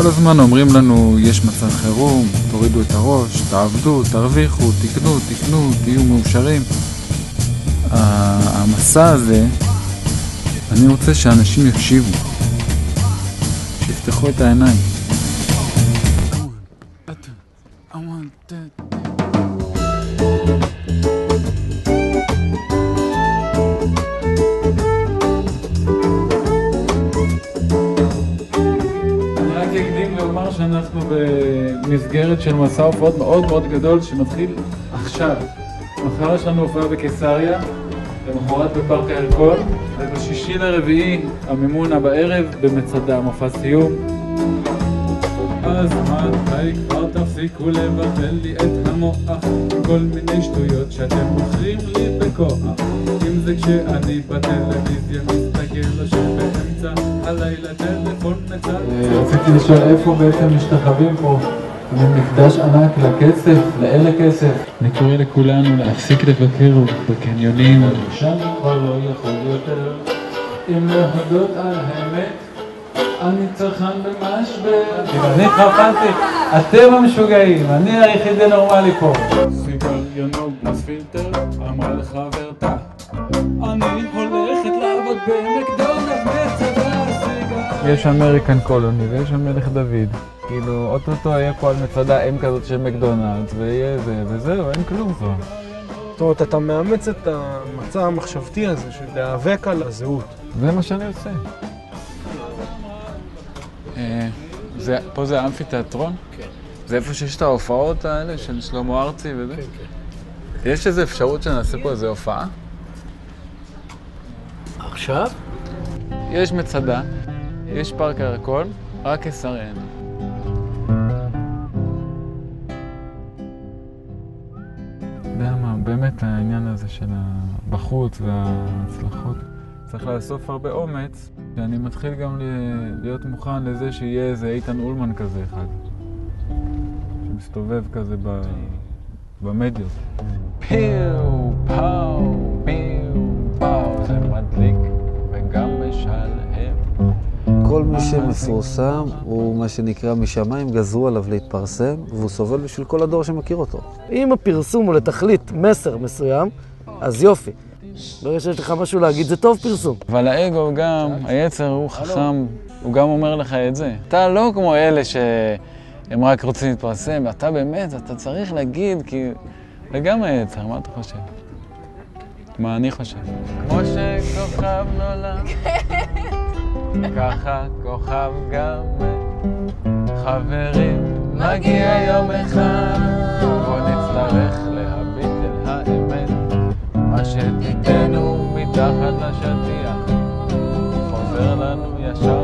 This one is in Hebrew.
כל הזמן אומרים לנו, יש מצב חירום, תורידו את הראש, תעבדו, תרוויחו, תקנו, תהיו מאושרים. המסע הזה, אני רוצה שאנשים יקשיבו, שיפתחו את העיניים. שאנחנו במסגרת של מסע הופעות מאוד מאוד גדול שמתחיל עכשיו. מחר יש לנו הופעה בקיסריה, למחרת בפארק הירקון, ובשישי לרביעי המימונה בערב במצדה, מופע סיום. אז מתי כבר תפסיקו לבטל לי את המוח, כל מיני שטויות שאתם מוכרים לי בכוח. אם זה כשאני בטלוויזיה מסתכל שבאמצע הלילה טלפון מצד. רציתי לשאול איפה בעצם משתחווים פה ממקדש ענק לכסף, לאל הכסף. אני קורא לכולנו להפסיק לבקר בקניונים. שם כבר לא יכול יותר, אם להודות על האמת אני צרכן במשבר. אני חפנתי, אתם המשוגעים, אני היחידי נורמלי פה. סיגל ינוג מס פילטר, אמרה לחברתה, אני הולכת לעבוד במקדונלדס מצדה. סיגל יש אמריקן קולוני ויש המלך דוד, כאילו אוטוטו יהיה פה על מצדה אם כזאת של מקדונלדס ויהיה זה וזהו, אין כלום כבר. זאת אומרת, אתה מאמץ את המצע המחשבתי הזה של להיאבק על הזהות. זה מה שאני עושה. פה זה אמפי תיאטרון? כן. זה איפה שיש את ההופעות האלה של שלמה ארצי וזה? כן, כן. יש איזו אפשרות שנעשה פה איזו הופעה? עכשיו? יש מצדה, יש פארק הירקון, רק קיסריה אין. יודע מה, באמת העניין הזה של בחוץ וההצלחות צריך לאסוף הרבה אומץ, שאני מתחיל גם להיות מוכן לזה שיהיה איזה איתן אולמן כזה אחד, שמסתובב כזה במדיות. פיו, פאו, פיו, פאו, זה מדליק וגם משלהם. כל מי שמפורסם הוא מה שנקרא משמיים גזרו עליו להתפרסם, והוא סובל בשביל כל הדור שמכיר אותו. אם הפרסום הוא לתכלית מסר מסוים, אז יופי. ברגע שיש לך משהו להגיד, זה טוב פרסום. אבל האגו גם, היצר הוא חכם, הוא גם אומר לך את זה. אתה לא כמו אלה שהם רק רוצים להתפרסם, ואתה באמת, אתה צריך להגיד, כי וגם היצר, מה אתה חושב? מה אני חושב? כמו שכוכב נולד, ככה כוכב גם חברים, מגיע יום אחד, בוא נצטרך להביט אל האמת, מה שתיתנו מתחת לשטיח חוזר לנו ישר